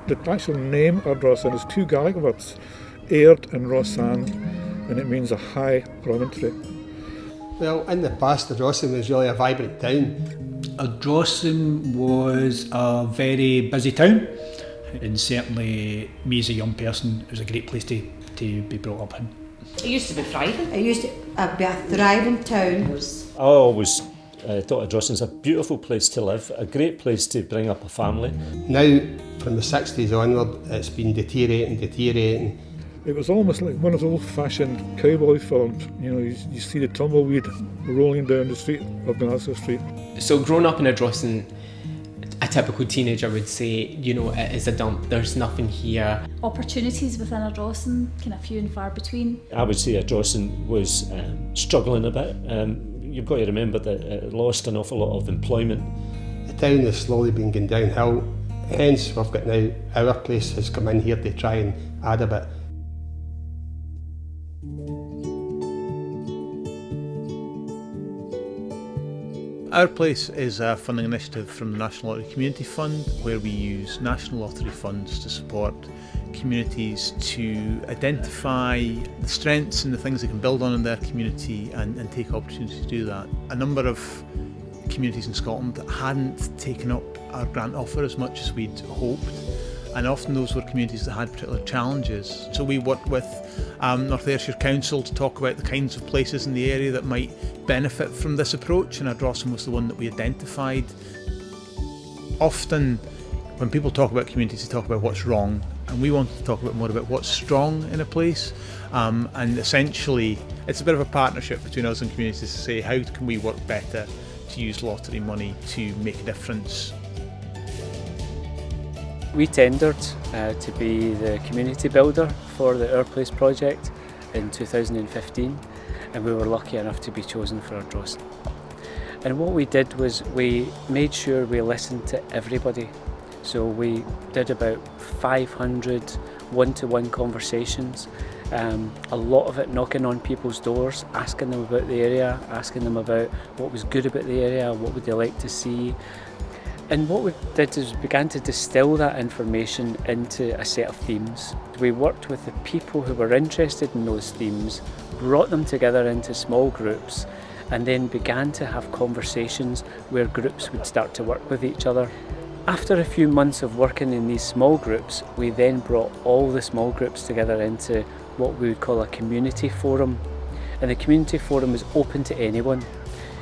The actual name Ardrossan is two Gaelic words, Ard and Rossan, and it means a high promontory. Well, in the past, Ardrossan was really a vibrant town. Ardrossan was a very busy town, and certainly me as a young person, it was a great place to be brought up in. It used to be thriving. It used to be a thriving town. I always thought Ardrossan's a beautiful place to live, a great place to bring up a family. Now, from the 60s onward, it's been deteriorating. It was almost like one of those old-fashioned cowboy films. You know, you see the tumbleweed rolling down the street of Glasgow Street. So growing up in Ardrossan, a typical teenager would say, you know, it is a dump, there's nothing here. Opportunities within Ardrossan, kind of few and far between. I would say Ardrossan was struggling a bit. You've got to remember that it lost an awful lot of employment. The town has slowly been going downhill, hence we've got now our place has come in here to try and add a bit. Our Place is a funding initiative from the National Lottery Community Fund, where we use national lottery funds to support communities to identify the strengths and the things they can build on in their community and take opportunities to do that. A number of communities in Scotland hadn't taken up our grant offer as much as we'd hoped, and often those were communities that had particular challenges. So we worked with North Ayrshire Council to talk about the kinds of places in the area that might benefit from this approach, and Ardrossan was the one that we identified. Often when people talk about communities, they talk about what's wrong, and we wanted to talk more about what's strong in a place, and essentially it's a bit of a partnership between us and communities to say how can we work better to use lottery money to make a difference. We tendered to be the community builder for the Our Place project in 2015, and we were lucky enough to be chosen for Ardrossan. And what we did was we made sure we listened to everybody. So we did about 500 one-to-one conversations, a lot of it knocking on people's doors, asking them about the area, asking them about what was good about the area, what would they like to see. And what we did is we began to distill that information into a set of themes. We worked with the people who were interested in those themes, brought them together into small groups, and then began to have conversations where groups would start to work with each other. After a few months of working in these small groups, we then brought all the small groups together into what we would call a community forum. And the community forum is open to anyone.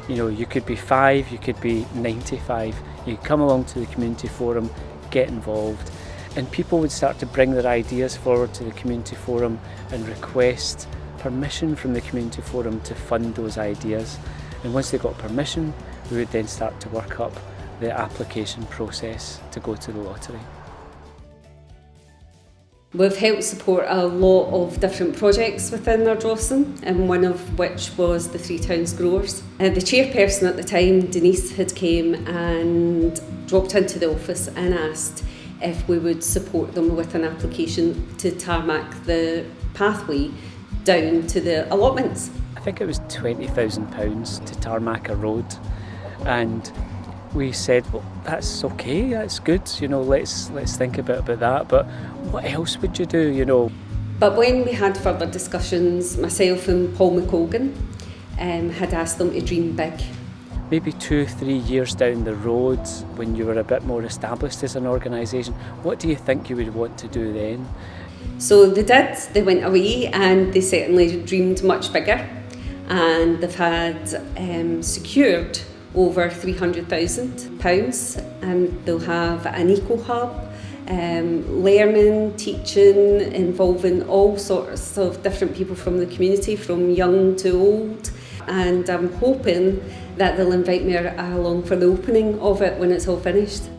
You know, you could be 5, you could be 95. You come along to the community forum, get involved, and people would start to bring their ideas forward to the community forum and request permission from the community forum to fund those ideas. And once they got permission, we would then start to work up the application process to go to the lottery. We've helped support a lot of different projects within Ardrossan, and one of which was the Three Towns Growers. The chairperson at the time, Denise, had came and dropped into the office and asked if we would support them with an application to tarmac the pathway down to the allotments. I think it was £20,000 to tarmac a road, and we said, well, that's okay, that's good, you know, let's think a bit about that, but what else would you do, you know? But when we had further discussions, myself and Paul McColgan had asked them to dream big. Maybe 2-3 years down the road, when you were a bit more established as an organisation, what do you think you would want to do then? So they did, they went away and they certainly dreamed much bigger, and they've had secured over £300,000, and they'll have an eco-hub, learning, teaching, involving all sorts of different people from the community, from young to old, and I'm hoping that they'll invite me along for the opening of it when it's all finished.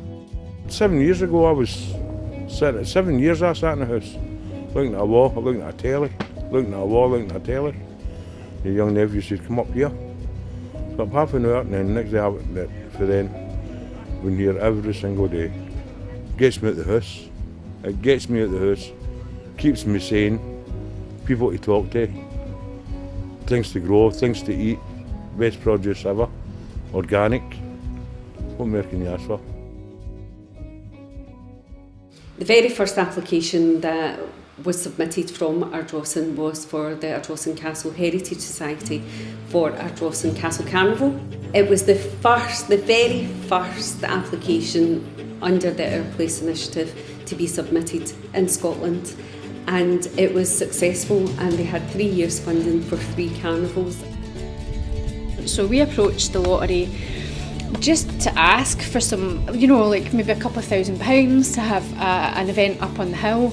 7 years ago I sat in the house, looking at a wall, looking at a telly, looking at a wall, looking at a telly. The young nephews would come up here. About half an hour, and then the next day for them, been here every single day. Gets me out the house. It gets me out the house. Keeps me sane. People to talk to. Things to grow, things to eat. Best produce ever. Organic. What more can you ask for? The very first application that was submitted from Ardrossan was for the Ardrossan Castle Heritage Society for Ardrossan Castle Carnival. It was the very first application under the Our Place initiative to be submitted in Scotland, and it was successful, and they had 3 years funding for 3 carnivals. So we approached the lottery just to ask for some, you know, like maybe a couple of £1,000 to have an event up on the hill.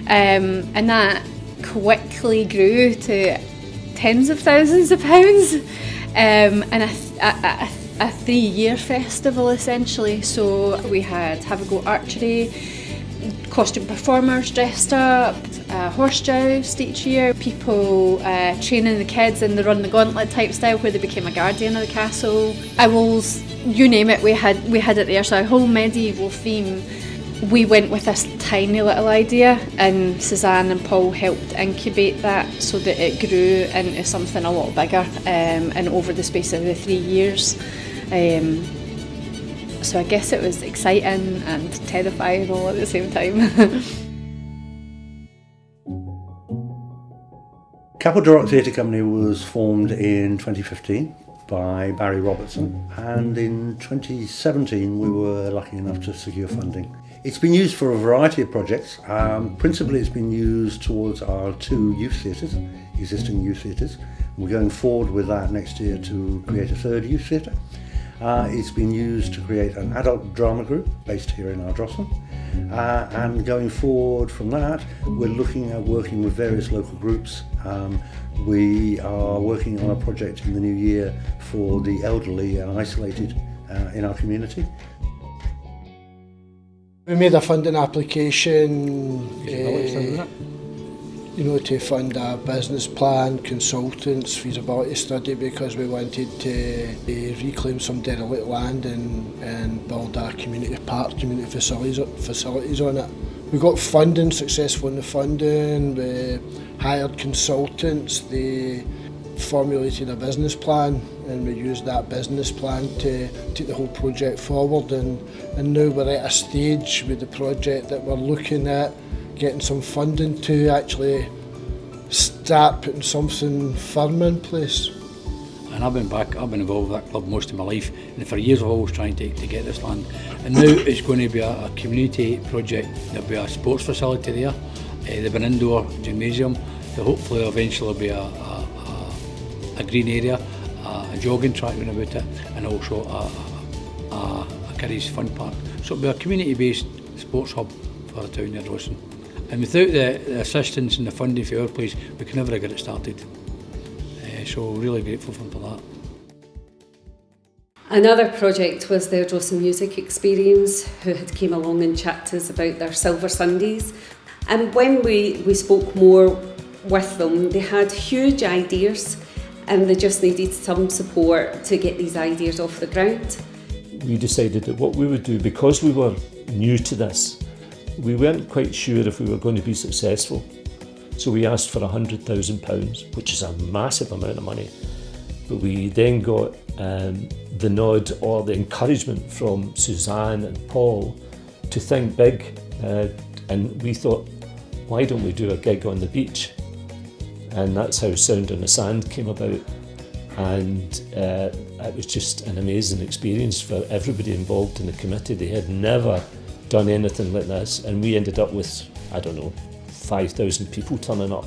And that quickly grew to tens of thousands of pounds, and a 3-year festival essentially. So we had Have a Go archery, costume performers dressed up, horse joust each year, people training the kids in the run the gauntlet type style where they became a guardian of the castle, owls, you name it, we had it there. So a whole medieval theme. We went with this tiny little idea, and Suzanne and Paul helped incubate that so that it grew into something a lot bigger, and over the space of the 3 years. So I guess it was exciting and terrifying all at the same time. Capel Theatre Company was formed in 2015 by Barry Robertson, and in 2017 we were lucky enough to secure funding. It's been used for a variety of projects. Principally it's been used towards our 2 youth theatres, existing youth theatres. We're going forward with that next year to create a 3rd youth theatre. It's been used to create an adult drama group based here in Ardrossan. And going forward from that, we're looking at working with various local groups. We are working on a project in the new year for the elderly and isolated in our community. We made a funding application, to fund a business plan, consultants, feasibility study, because we wanted to reclaim some derelict land and build a community park, community facilities on it. We got funding, successful in the funding, we hired consultants, they formulated a business plan, and we used that business plan to take the whole project forward, and now we're at a stage with the project that we're looking at getting some funding to actually start putting something firm in place. And I've been involved with that club most of my life, and for years I've always tried to get this land. And now it's going to be a community project. There'll be a sports facility there, there'll be an indoor gymnasium, there hopefully eventually be a green area, a jogging track round about it, and also a kiddies fun park. So it'll be a community-based sports hub for the town of Ardrossan. And without the assistance and the funding for Our Place, we could never have got it started. So really grateful for that. Another project was the Ardrossan Music Experience, who had came along and chatted to us about their Silver Sundays. And when we spoke more with them, they had huge ideas, and they just needed some support to get these ideas off the ground. We decided that what we would do, because we were new to this, we weren't quite sure if we were going to be successful. So we asked for £100,000, which is a massive amount of money. But we then got the nod or the encouragement from Suzanne and Paul to think big. And we thought, why don't we do a gig on the beach? And that's how Sound on the Sand came about. And it was just an amazing experience for everybody involved in the committee. They had never done anything like this, and we ended up with, 5,000 people turning up,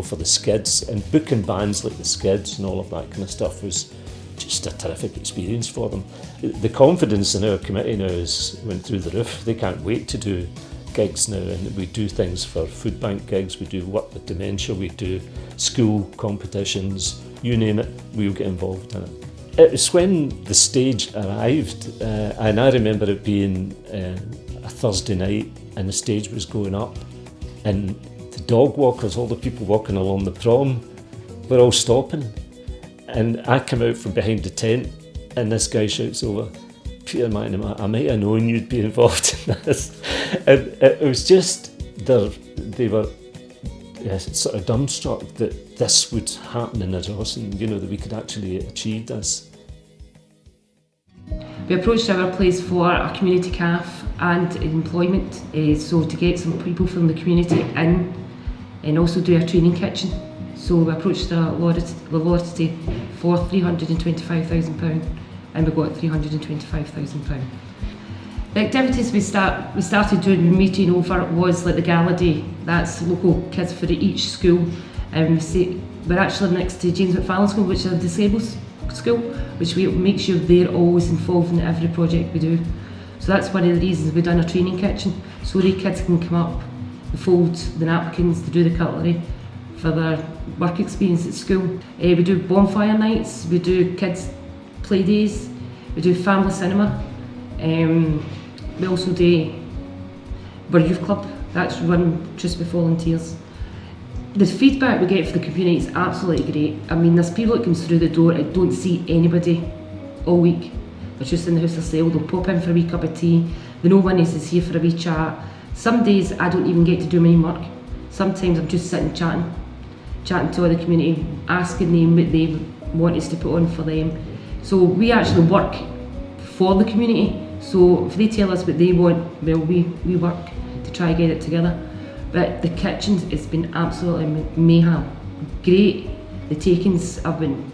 for the Skids, and booking bands like the Skids and all of that kind of stuff was just a terrific experience for them. The confidence in our committee now went through the roof. They can't wait to do gigs now, and we do things for food bank gigs, we do work with dementia, we do school competitions, you name it, we'll get involved in it. It was when the stage arrived, and I remember it being a Thursday night, and the stage was going up, and the dog walkers, all the people walking along the prom, were all stopping. And I come out from behind the tent, and this guy shouts over, "Peter McNamara, I might have known you'd be involved in this." And it was just, they were sort of dumbstruck that this would happen in Ardrossan, that we could actually achieve this. We approached our place for a community cafe and employment, so to get some people from the community in and also do a training kitchen. So we approached the lottery for £325,000 and we got £325,000. The activities we started doing meeting over was like the gala day. That's local kids for each school. We're actually next to James McFarlane School, which is a disabled school, which we make sure they're always involved in every project we do. So that's one of the reasons we've done a training kitchen, so the kids can come up, they fold the napkins, they do the cutlery for their work experience at school. We do bonfire nights, we do kids play days, we do family cinema. We also do our youth club, that's run just with volunteers. The feedback we get from the community is absolutely great. I mean, there's people that come through the door and don't see anybody all week. They're just in the house themselves, they'll pop in for a wee cup of tea, they know one is here for a wee chat. Some days I don't even get to do my own work. Sometimes I'm just sitting chatting to the community, asking them what they want us to put on for them. So we actually work for the community. So if they tell us what they want, well, we work to try and get it together. But the kitchens, it's been absolutely mayhem. Great. The takings have been,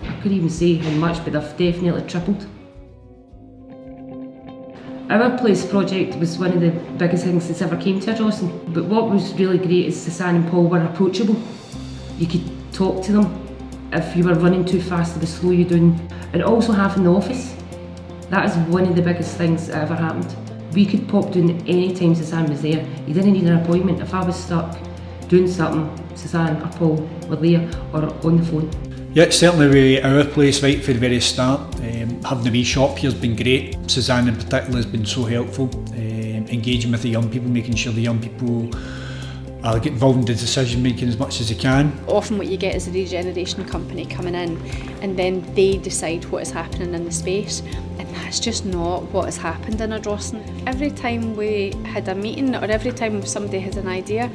I couldn't even say how much, but they've definitely tripled. Our Place project was one of the biggest things that's ever came to Ardrossan. But what was really great is Suzanne and Paul were approachable. You could talk to them. If you were running too fast, they would slow you down. And also having the office. That is one of the biggest things that ever happened. We could pop down any time Suzanne was there. You didn't need an appointment. If I was stuck doing something, Suzanne or Paul were there or on the phone. Yeah, certainly Our Place right from the very start. Having the wee shop here has been great. Suzanne in particular has been so helpful. Engaging with the young people, making sure the young people get involved in the decision making as much as they can. Often what you get is a regeneration company coming in and then they decide what is happening in the space, and that's just not what has happened in Ardrossan. Every time we had a meeting or every time somebody had an idea,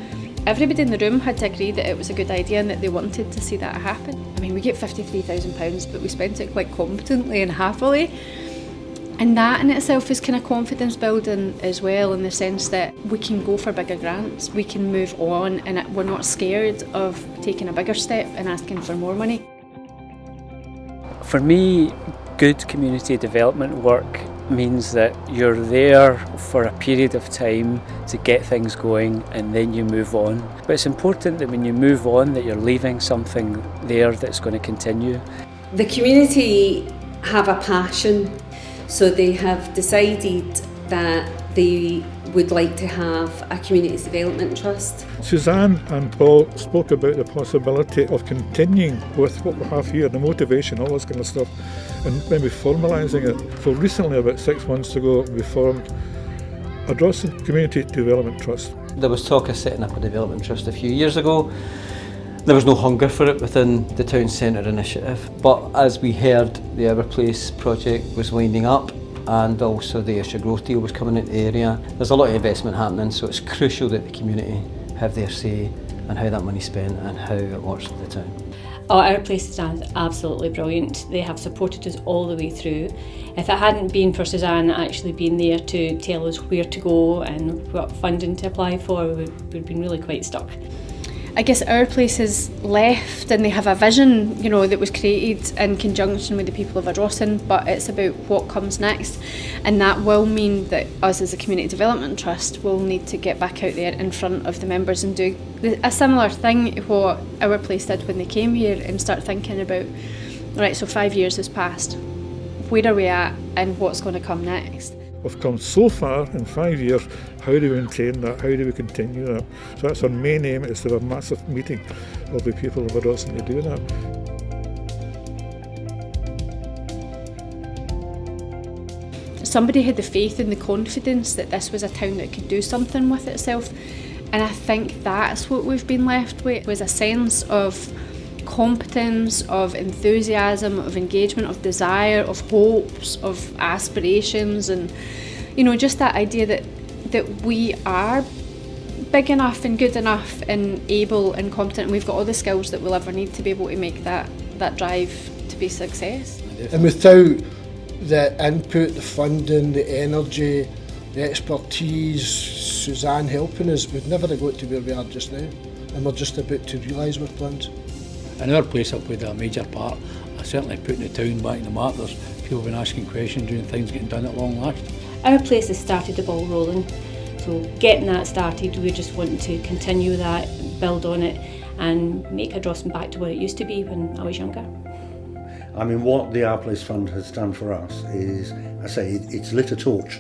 everybody in the room had to agree that it was a good idea and that they wanted to see that happen. I mean, we get £53,000 but we spent it quite competently and happily. And that in itself is kind of confidence building as well, in the sense that we can go for bigger grants, we can move on, and we're not scared of taking a bigger step and asking for more money. For me, good community development work means that you're there for a period of time to get things going and then you move on. But it's important that when you move on that you're leaving something there that's going to continue. The community have a passion. So they have decided that they would like to have a community development trust. Suzanne and Paul spoke about the possibility of continuing with what we have here, the motivation, all this kind of stuff, and maybe formalising it. So recently, about 6 months ago, we formed Ardrossan Community Development Trust. There was talk of setting up a development trust a few years ago. There was no hunger for it within the town centre initiative, but as we heard the Our Place project was winding up and also the Ayrshire Growth deal was coming into the area, there's a lot of investment happening, so it's crucial that the community have their say on how that money's spent and how it works for the town. Oh, Our Place is absolutely brilliant. They have supported us all the way through. If it hadn't been for Suzanne actually being there to tell us where to go and what funding to apply for, we'd have been really quite stuck. I guess Our Place has left and they have a vision, you know, that was created in conjunction with the people of Ardrossan, but it's about what comes next, and that will mean that us as a community development trust will need to get back out there in front of the members and do a similar thing to what Our Place did when they came here, and start thinking about, right, so 5 years has passed, where are we at and what's going to come next? We've come so far in 5 years. How do we maintain that? How do we continue that? So that's our main aim, is to have a massive meeting of the people of Ardrossan to do that. Somebody had the faith and the confidence that this was a town that could do something with itself, and I think that's what we've been left with, was a sense of competence, of enthusiasm, of engagement, of desire, of hopes, of aspirations, and you know, just that idea that we are big enough and good enough and able and competent, and we've got all the skills that we'll ever need to be able to make that drive to be success. And without the input, the funding, the energy, the expertise, Suzanne helping us, we'd never have got to where we are just now. And we're just about to realise our plans. In our place, I've played a major part. Certainly putting the town back in the map. There's people been asking questions, doing things, getting done at long last. Our place has started the ball rolling, so getting that started, we're just wanting to continue that, build on it and make Ardrossan back to what it used to be when I was younger. I mean, what the Our Place Fund has done for us is, I say, it's lit a torch.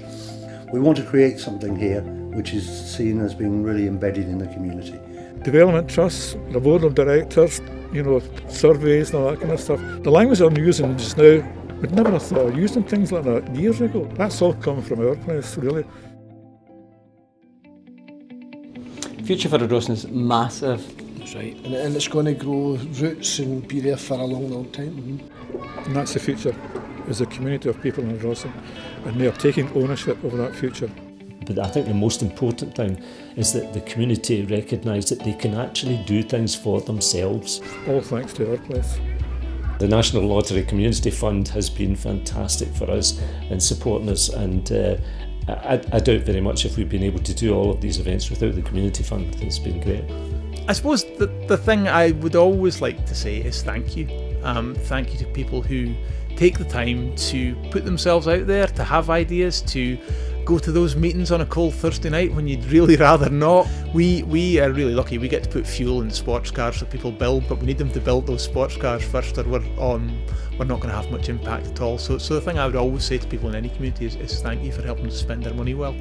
We want to create something here which is seen as being really embedded in the community. Development trusts, the board of directors, surveys and all that kind of stuff. The language I'm using just now, we'd never have thought of using things like that years ago. That's all come from Our Place, really. Future for Ardrossan is massive. That's right. And it's going to grow roots and be there for a long, long time. And that's the future, is a community of people in Ardrossan, and they're taking ownership of that future. But I think the most important thing is that the community recognise that they can actually do things for themselves. All thanks to Our Place. The National Lottery Community Fund has been fantastic for us in supporting us, and I doubt very much if we've been able to do all of these events without the Community Fund. It's been great. I suppose the thing I would always like to say is thank you. Thank you to people who take the time to put themselves out there, to have ideas, to go to those meetings on a cold Thursday night when you'd really rather not. We are really lucky. We get to put fuel in sports cars that people build, but we need them to build those sports cars first, or we're not going to have much impact at all. So the thing I would always say to people in any community is thank you for helping us spend their money well.